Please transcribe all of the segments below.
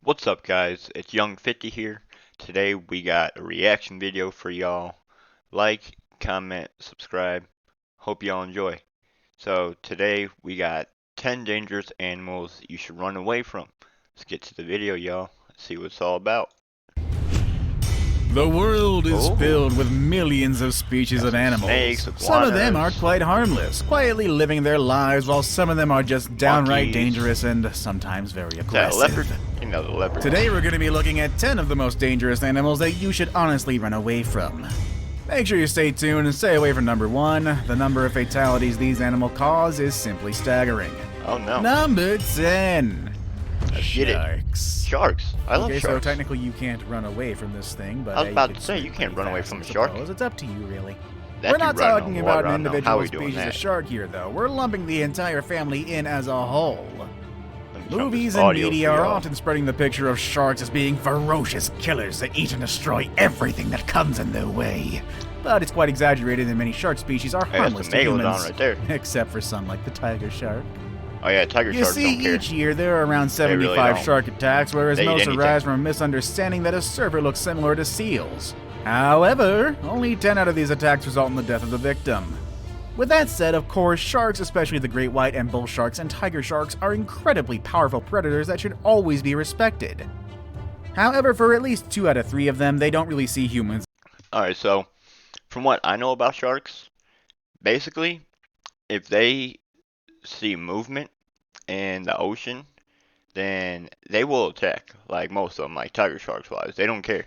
What's up guys, it's Young50 here. Today we got a reaction video for y'all. Like, comment, subscribe. Hope y'all enjoy. So today we got 10 dangerous animals you should run away from. Let's get to the video y'all. Let's see what it's all about. The world is Oh. filled with millions of species of animals. Snakes, Some of them are iguanas. quite harmless, quietly living their lives, while some of them are just downright Monkeys. dangerous and sometimes very Is that a aggressive. leopard? You know the leopard. Today we're going to be looking at 10 of the most dangerous animals that you should honestly run away from. Make sure you stay tuned and stay away from number 1. The number of fatalities these animals cause is simply staggering. Oh no. Number 10. Let's get it. Sharks. Sharks. I love Okay, so sharks. technically you can't run away from this thing, but I was about could to say, you swim can't pretty run away fast, from I a shark. suppose. It's up to you, really. That We're dude not running on talking water, about I an don't know how individual we doing species of that. shark here, though. We're lumping the entire family in as a whole. Let me jump this Movies and audio media for are y'all. often spreading the picture of sharks as being ferocious killers that eat and destroy everything that comes in their way. But it's quite exaggerated, and many shark species are Hey, harmless that's a to megalodon humans. right there. Except for some like the tiger shark. Oh yeah, tiger You sharks see, don't care. each year there are around really 75 don't. shark attacks, whereas They eat most anything. arise from a misunderstanding that a surfer looks similar to seals. However, only 10 out of these attacks result in the death of the victim. With that said, of course, sharks, especially the great white and bull sharks and tiger sharks, are incredibly powerful predators that should always be respected. However, for at least 2 out of 3 of them, they don't really see humans. Alright, so from what I know about sharks, basically, if they see movement in the ocean, then they will attack. Like most of them, like tiger sharks wise, they don't care.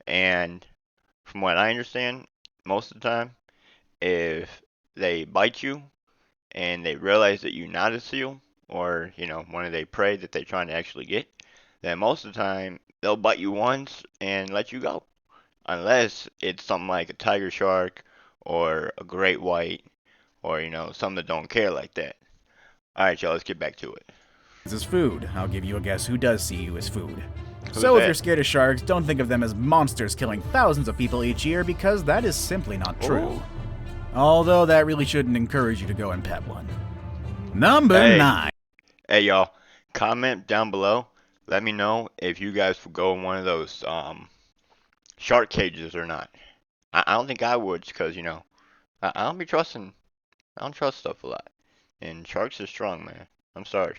And from what I understand, most of the time, if they bite you and they realize that you're not a seal, or one of their prey that they're trying to actually get, then most of the time they'll bite you once and let you go. Unless it's something like a tiger shark or a great white or some that don't care like that. Alright y'all, let's get back to it. As food. I'll give you a guess who does see you as food. Who's So if that? you're scared of sharks, don't think of them as monsters killing thousands of people each year, because that is simply not true. Ooh. Although that really shouldn't encourage you to go and pet one. Number Hey. 9. Hey y'all, comment down below. Let me know if you guys would go in one of those shark cages or not. I don't think I would, because I don't be trusting. I don't trust stuff a lot, and sharks are strong, man. I'm sorry.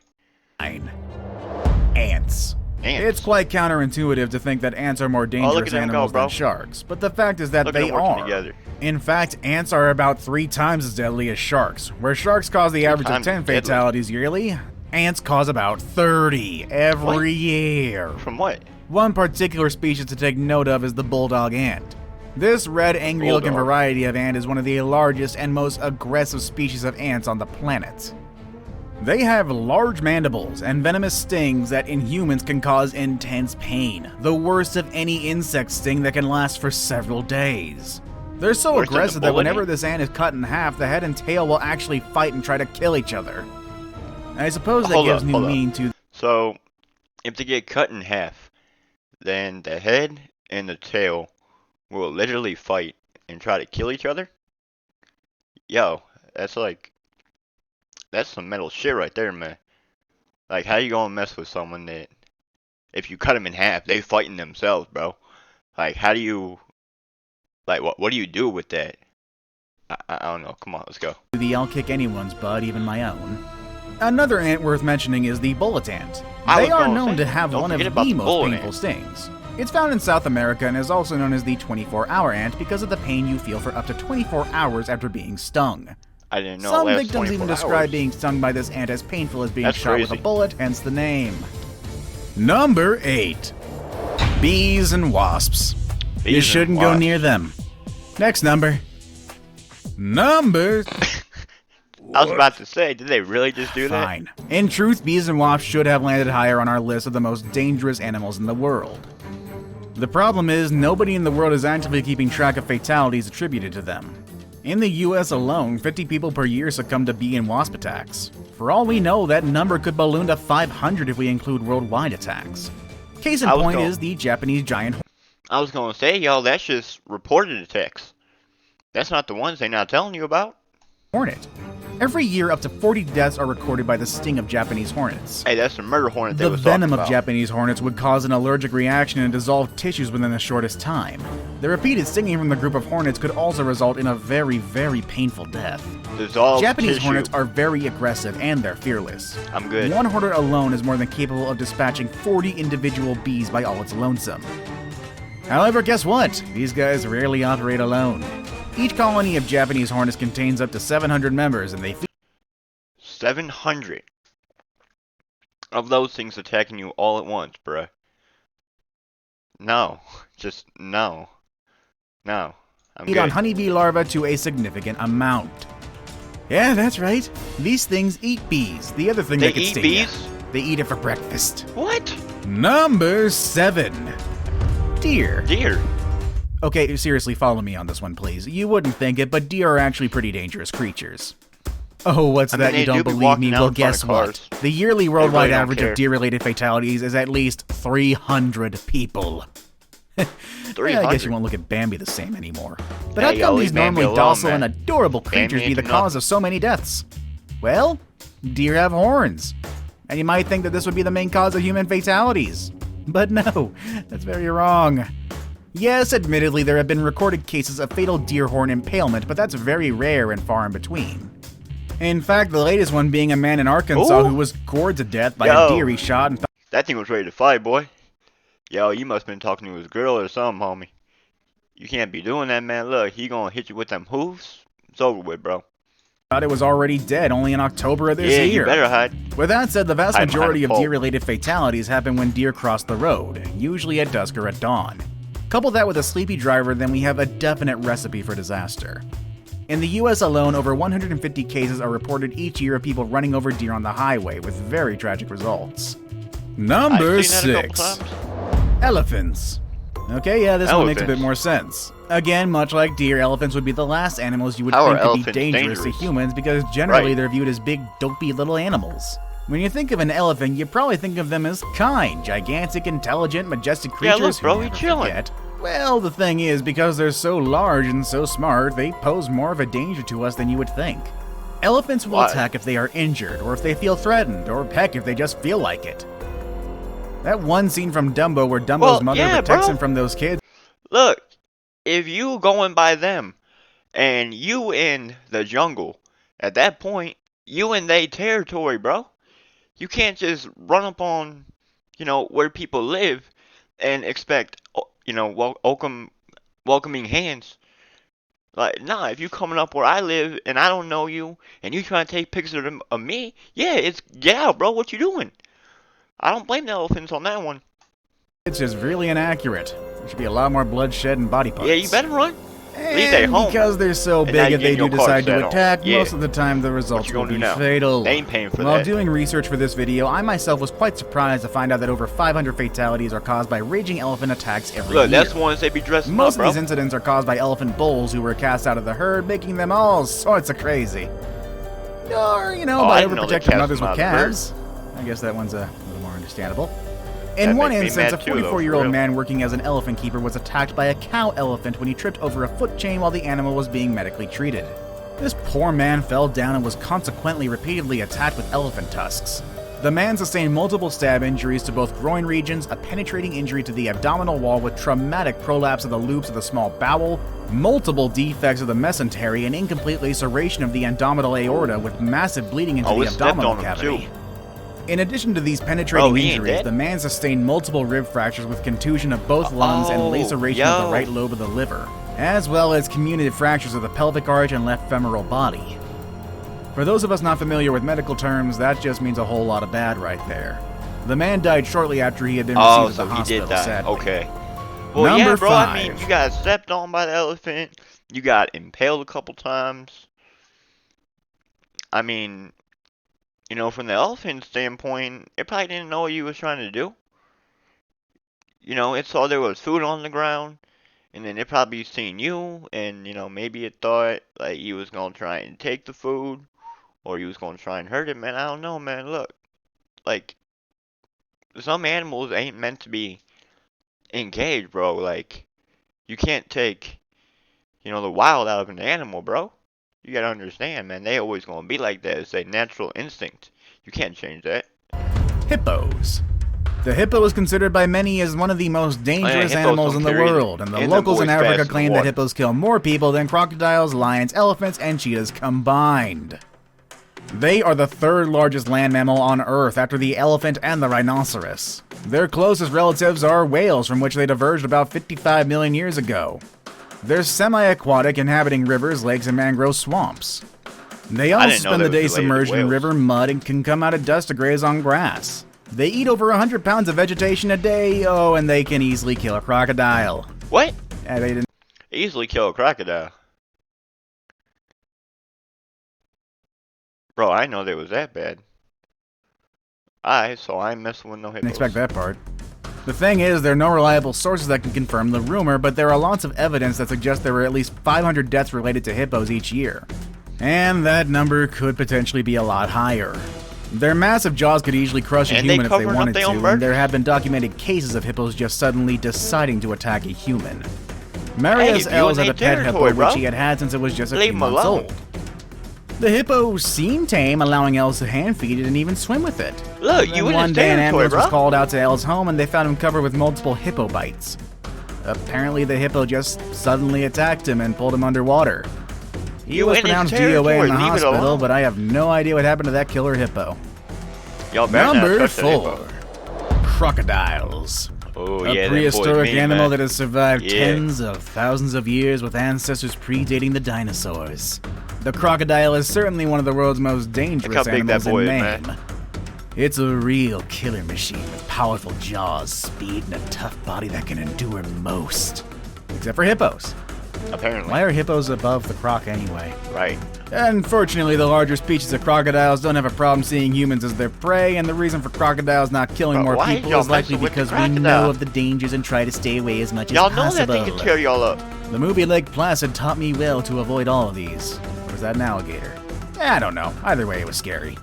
Ants. Ants. It's quite counterintuitive to think that ants are more look dangerous at them go, animals bro. than sharks, but the fact is that Look at they them working are. together. In fact, ants are about 3 times as deadly as sharks. Where sharks cause the average of times 10 as deadly. fatalities yearly, ants cause about 30 every What? year. From what? One particular species to take note of is the bulldog ant. This red, angry-looking Bulldog. variety of ant is one of the largest and most aggressive species of ants on the planet. They have large mandibles and venomous stings that in humans can cause intense pain, the worst of any insect sting that can last for several days. They're so Worse than the aggressive that bullet whenever ant? this ant is cut in half, the head and tail will actually fight and try to kill each other. I suppose that Hold gives up, new hold up. meaning to So, if they get cut in half, then the head and the tail will literally fight and try to kill each other? Yo, that's some metal shit right there, man. Like, how you gonna mess with someone that, if you cut them in half, they fighting themselves, bro? Like, how do you, like, what do you do with that? I don't know. Come on, let's go. the I'll kick anyone's butt, even my own. Another ant worth mentioning is the bullet ant. I They was are gonna known say, to have don't one of forget about the the most bullet painful ant. stings. It's found in South America and is also known as the 24-hour ant because of the pain you feel for up to 24 hours after being stung. I didn't know it Some lasted victims even 24 describe hours. being stung by this ant as painful as being That's shot with crazy. a bullet, hence the name. Number 8. Bees and wasps. Bees You and shouldn't go wasps. near them. Next number. Number I was about to say, did they really just do that? Fine. In truth, bees and wasps should have landed higher on our list of the most dangerous animals in the world. The problem is, nobody in the world is actively keeping track of fatalities attributed to them. In the US alone, 50 people per year succumb to bee and wasp attacks. For all we know, that number could balloon to 500 if we include worldwide attacks. Case in I was point going- is the Japanese giant I was gonna say, y'all, that's just reported attacks. That's not the ones they not telling you about. hornet. Every year, up to 40 deaths are recorded by the sting of Japanese hornets. Hey, that's the murder hornet they The was talking venom of about. Japanese hornets would cause an allergic reaction and dissolve tissues within the shortest time. The repeated stinging from the group of hornets could also result in a very, very painful death. Dissolved Japanese tissue. hornets are very aggressive and they're fearless. I'm good. One hornet alone is more than capable of dispatching 40 individual bees by all its lonesome. However, guess what? These guys rarely operate alone. Each colony of Japanese hornets contains up to 700 members, and they feed 700 of those things attacking you all at once, bruh. No. Just no. No. I'm on good. honeybee larvae to a significant amount. Yeah, that's right. These things eat bees. The other thing They that could eat sting ya. bees? They eat it for breakfast. What? Number 7. Deer. Deer. Okay, seriously, follow me on this one, please. You wouldn't think it, but deer are actually pretty dangerous creatures. Oh, what's I mean, that? they You don't do be believe walking me? down Well, in front guess of what? cars. The yearly worldwide don't average care. of deer-related fatalities is at least 300 people. 300. Yeah, I guess you won't look at Bambi the same anymore. But Hey, how come yo, these leave Bambi normally alone, docile man. and adorable creatures Bambi be the ain't cause nothing. of so many deaths? Well, deer have horns. And you might think that this would be the main cause of human fatalities. But no, that's very wrong. Yes, admittedly, there have been recorded cases of fatal deer horn impalement, but that's very rare and far in between. In fact, the latest one being a man in Arkansas Ooh. who was gored to death by Yo. a deer he shot and That thing was ready to fight, boy. Yo, you must have been talking to his girl or something, homie. You can't be doing that, man. Look, he gonna hit you with them hooves. It's over with, bro. thought it was already dead only in October of this Yeah, year. you better hide. With that said, the vast Hide behind majority a of pole. deer-related fatalities happen when deer cross the road, usually at dusk or at dawn. Couple that with a sleepy driver, then we have a definite recipe for disaster. In the US alone, over 150 cases are reported each year of people running over deer on the highway, with very tragic results. Number I've seen that a 6. couple times. Elephants. Okay, yeah, this one makes a bit Elephants. more sense. Again, much like deer, elephants would be the last animals you would How are think could be elephants dangerous to dangerous? humans because generally Right. they're viewed as big, dopey little animals. When you think of an elephant, you probably think of them as kind, gigantic, intelligent, majestic Yeah, creatures look, bro, who he never chilling. forget. Well, the thing is, because they're so large and so smart, they pose more of a danger to us than you would think. Elephants will Why? attack if they are injured, or if they feel threatened, or heck, if they just feel like it. That one scene from Dumbo where Dumbo's Well, mother yeah, protects bro. him from those kids. Look, if you going by them, and you in the jungle, at that point, you in they territory, bro. You can't just run up on, where people live, and expect, welcoming hands. Like, nah, if you coming up where I live and I don't know you, and you trying to take pictures of me, yeah, it's get out, bro. What you doing? I don't blame the elephants on that one. It's just really inaccurate. There should be a lot more bloodshed and body parts. Yeah, you better run. Leave they And home. because they're so And now big, you if they get your do car decide set to on. attack, Yeah. most of the time the results you will gonna be do now? fatal. They ain't paying for While that. doing research for this video, I myself was quite surprised to find out that over 500 fatalities are caused by raging elephant attacks every Look, year. that's the ones they be dressing Most up, bro. of these incidents are caused by elephant bulls who were cast out of the herd, making them all sorts of crazy. Or, Oh, by I didn't know they overprotecting cast mothers them with out of the herd. calves. I guess that one's a little more understandable. In That one makes me instance, a mad too, though, for 44-year-old real. man working as an elephant keeper was attacked by a cow elephant when he tripped over a foot chain while the animal was being medically treated. This poor man fell down and was consequently repeatedly attacked with elephant tusks. The man sustained multiple stab injuries to both groin regions, a penetrating injury to the abdominal wall with traumatic prolapse of the loops of the small bowel, multiple defects of the mesentery, and incomplete laceration of the abdominal aorta with massive bleeding into Oh, the it stepped abdominal on him, cavity. too. In addition to these penetrating Bro, he ain't injuries, dead? the man sustained multiple rib fractures with contusion of both lungs and Oh, laceration of the yo. right lobe of the liver, as well as comminuted fractures of the pelvic arch and left femoral body. For those of us not familiar with medical terms, that just means a whole lot of bad right there. The man died shortly after he had been Oh, received at so the he hospital, did that. sadly. Okay. Well, Number yeah, bro. I mean, 5. you got stepped on by the elephant. You got impaled a couple times. I mean, from the elephant standpoint, it probably didn't know what you was trying to do. It saw there was food on the ground, and then it probably seen you, and maybe it thought like you was gonna try and take the food, or you was gonna try and hurt it, man. I don't know, man. Look, like some animals ain't meant to be in cage, bro. Like you can't take, the wild out of an animal, bro. You gotta understand, man. They always gonna be like that. It's a natural instinct. You can't change that. Hippos. The hippo is considered by many as one of the most dangerous hippos animals in don't the carry world, and the in locals the in boys Africa fast in claim the that water. hippos kill more people than crocodiles, lions, elephants, and cheetahs combined. They are the third largest land mammal on Earth after the elephant and the rhinoceros. Their closest relatives are whales, from which they diverged about 55 million years ago. They're semi-aquatic, inhabiting rivers, lakes, and mangrove swamps. They also didn't know spend the that day was related to submerged in whales. river mud and can come out at dusk to graze on grass. They eat over 100 pounds of vegetation a day, and they can easily kill a crocodile. What? Yeah, they didn't. Easily kill a crocodile. Bro, I know they was that bad. So I ain't messing with no hippos. Didn't expect that part. The thing is, there are no reliable sources that can confirm the rumor, but there are lots of evidence that suggests there were at least 500 deaths related to hippos each year. And that number could potentially be a lot higher. Their massive jaws could easily crush a And they human if they covering up wanted their to, own and murders? there have been documented cases of hippos just suddenly deciding to attack a human. Hey, Marius you Els in had a their pet hippo territory, bro. which he had had since it was just a Leave few him months alone. old. The hippo seemed tame, allowing Els to hand feed it and even swim with it. Look, Then you in one his day an territory, ambulance was bro. called out to Els' home and they found him covered with multiple hippo bites. Apparently the hippo just suddenly attacked him and pulled him underwater. He You was in his pronounced DOA territory, in the leave it hospital, alone. but I have no idea what happened to that killer hippo. Y'all better not Number touch that 4. hippo. Crocodiles. Oh, A yeah, prehistoric animal that has survived Yeah. tens of thousands of years with ancestors predating the dinosaurs. The crocodile is certainly one of the world's most dangerous Look how big animals that boy in is, name. man. It's a real killer machine with powerful jaws, speed, and a tough body that can endure most. Except for hippos. Apparently. Why are hippos above the croc anyway? Right. Unfortunately, the larger species of crocodiles don't have a problem seeing humans as their prey, and the reason for crocodiles not killing Bro, more why people y'all is likely messing with the because we know crocodile? of the dangers and try to stay away as much Y'all as know that possible. thing can tear y'all up. The movie Lake Placid taught me well to avoid all of these. Or is that an alligator? I don't know. Either way, it was scary.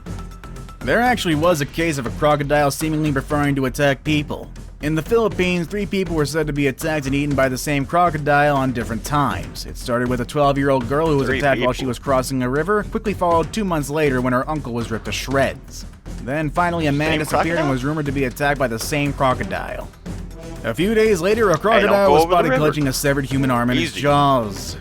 There actually was a case of a crocodile seemingly preferring to attack people. In the Philippines, 3 people were said to be attacked and eaten by the same crocodile on different times. It started with a 12-year-old girl who was 3 attacked while people. she was crossing a river, quickly followed 2 months later when her uncle was ripped to shreds. Then finally a man Same disappeared and crocodile? was rumored to be attacked by the same crocodile. A few days later, a don't crocodile go was over the spotted river. clutching a severed human arm in its Easy. jaws.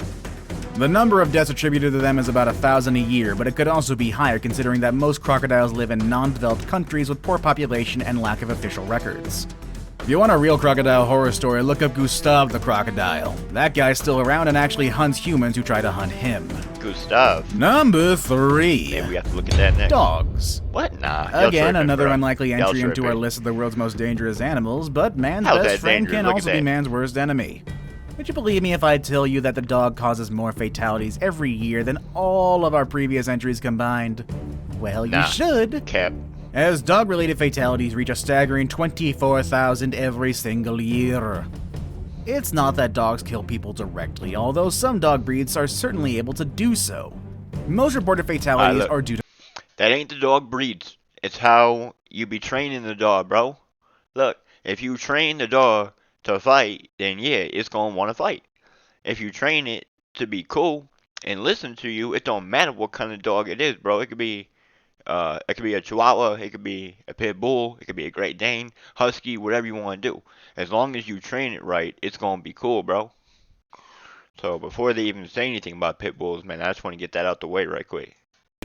The number of deaths attributed to them is about 1,000 a year, but it could also be higher considering that most crocodiles live in non-developed countries with poor population and lack of official records. If you want a real crocodile horror story, look up Gustav the crocodile. That guy's still around and actually hunts humans who try to hunt him. Gustav. Number 3. Maybe we have to look at that next. Dogs. What? Nah. y'all Again, tripping, another bro. unlikely Y'all entry into our tripping. list of the world's most dangerous animals, but man's How's best that friend dangerous? can Look at also be that. man's worst enemy. Would you believe me if I tell you that the dog causes more fatalities every year than all of our previous entries combined? Well, you Nah. should, Cap. as dog-related fatalities reach a staggering 24,000 every single year. It's not that dogs kill people directly, although some dog breeds are certainly able to do so. Most reported fatalities look. are due to That ain't the dog breeds. It's how you be training the dog, bro. Look, if you train the dog to fight, then yeah, it's gonna want to fight. If you train it to be cool and listen to you, it don't matter what kind of dog it is, bro. It could be a Chihuahua, it could be a Pit Bull, it could be a Great Dane, Husky, whatever you want to do. As long as you train it right, it's gonna be cool, bro. So before they even say anything about pit bulls, man, I just want to get that out the way right quick.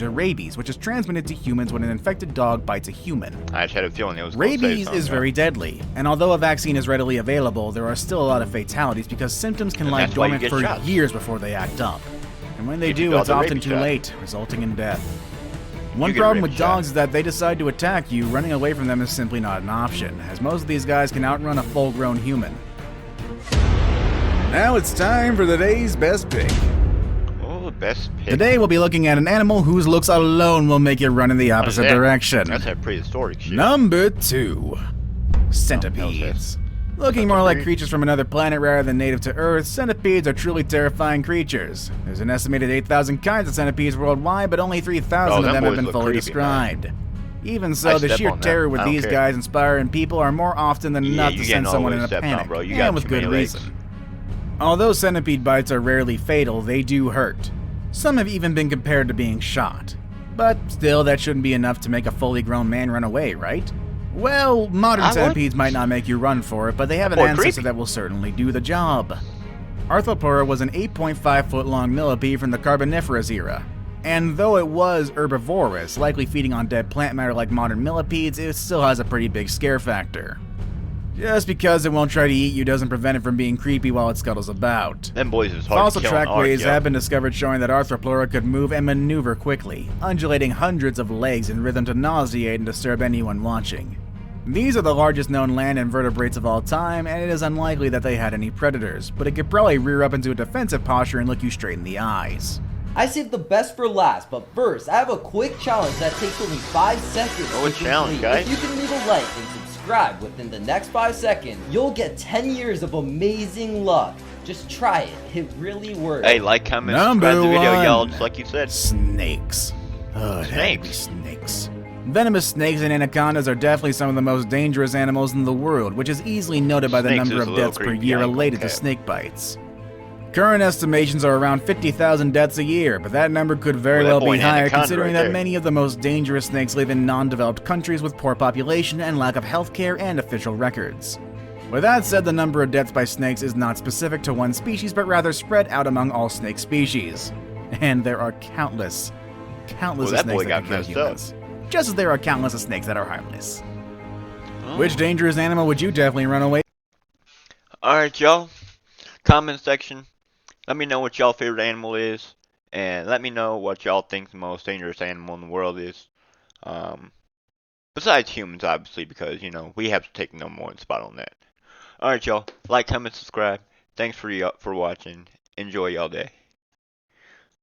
rabies, which is transmitted to humans when an infected dog bites a human. I just had a feeling it was gonna say Rabies something, is bro. very deadly, and although a vaccine is readily available, there are still a lot of fatalities because symptoms can And lie that's why you dormant get for shots. years before they act up. And when they You do, got it's the often rabies too shot. late, resulting in death. One You get a problem with rabies shot. dogs is that they decide to attack you, running away from them is simply not an option, as most of these guys can outrun a full-grown human. Now it's time for the day's best pick. Oh, the best pick. Today we'll be looking at an animal whose looks alone will make you run in the opposite that? direction. That's that prehistoric shit. Number 2. Centipedes. Looking more like creatures from another planet rather than native to Earth, centipedes are truly terrifying creatures. There's an estimated 8,000 kinds of centipedes worldwide, but only 3,000 Oh, of them them have boys been look fully creepy, described. Even I so, the step sheer on that. terror with I don't these care. guys inspire in people are more often than Yeah, not you to getting send someone all in a stepped on, panic, bro. You and got with too good many legs. reason. Although centipede bites are rarely fatal, they do hurt. Some have even been compared to being shot. But still, that shouldn't be enough to make a fully grown man run away, right? Well, modern I would. centipedes might not make you run for it, but they have an Or ancestor creepy. that will certainly do the job. Arthropleura was an 8.5-foot long millipede from the Carboniferous era. And though it was herbivorous, likely feeding on dead plant matter like modern millipedes, it still has a pretty big scare factor. Just because it won't try to eat you doesn't prevent it from being creepy while it scuttles about. Them boys is hard Fossil to kill in art, trackways yo. have been discovered showing that Arthropleura could move and maneuver quickly, undulating hundreds of legs in rhythm to nauseate and disturb anyone watching. These are the largest known land invertebrates of all time, and it is unlikely that they had any predators, but it could probably rear up into a defensive posture and look you straight in the eyes. I saved the best for last, but first, I have a quick challenge that takes only 5 seconds Oh, a to challenge, complete. guys. If you can leave a like and subscribe within the next 5 seconds, you'll get 10 years of amazing luck. Just try it. It really works. Hey, like, comment, Number subscribe to the video, y'all, one. just like you said. Snakes. Oh, it had to be Snakes. snakes. Venomous snakes and anacondas are definitely some of the most dangerous animals in the world, which is easily noted by the Snakes number is a of little deaths per creepy, year I ain't gonna related to cap. snake bites. Current estimations are around 50,000 deaths a year, but that number could very Well, well that boy be an higher anaconda considering right that there. many of the most dangerous snakes live in non-developed countries with poor population and lack of healthcare and official records. With that said, the number of deaths by snakes is not specific to one species, but rather spread out among all snake species. And there are countless Well, of that snakes boy that got can kill messed up. humans. Just as there are countless of snakes that are harmless. Oh. Which dangerous animal would you definitely run away? Alright, y'all. Comment section. Let me know what y'all favorite animal is. And let me know what y'all think the most dangerous animal in the world is. Besides humans, obviously, because, you know, we have to take no more spot on that. Alright, y'all. Like, comment, subscribe. Thanks for watching. Enjoy y'all day.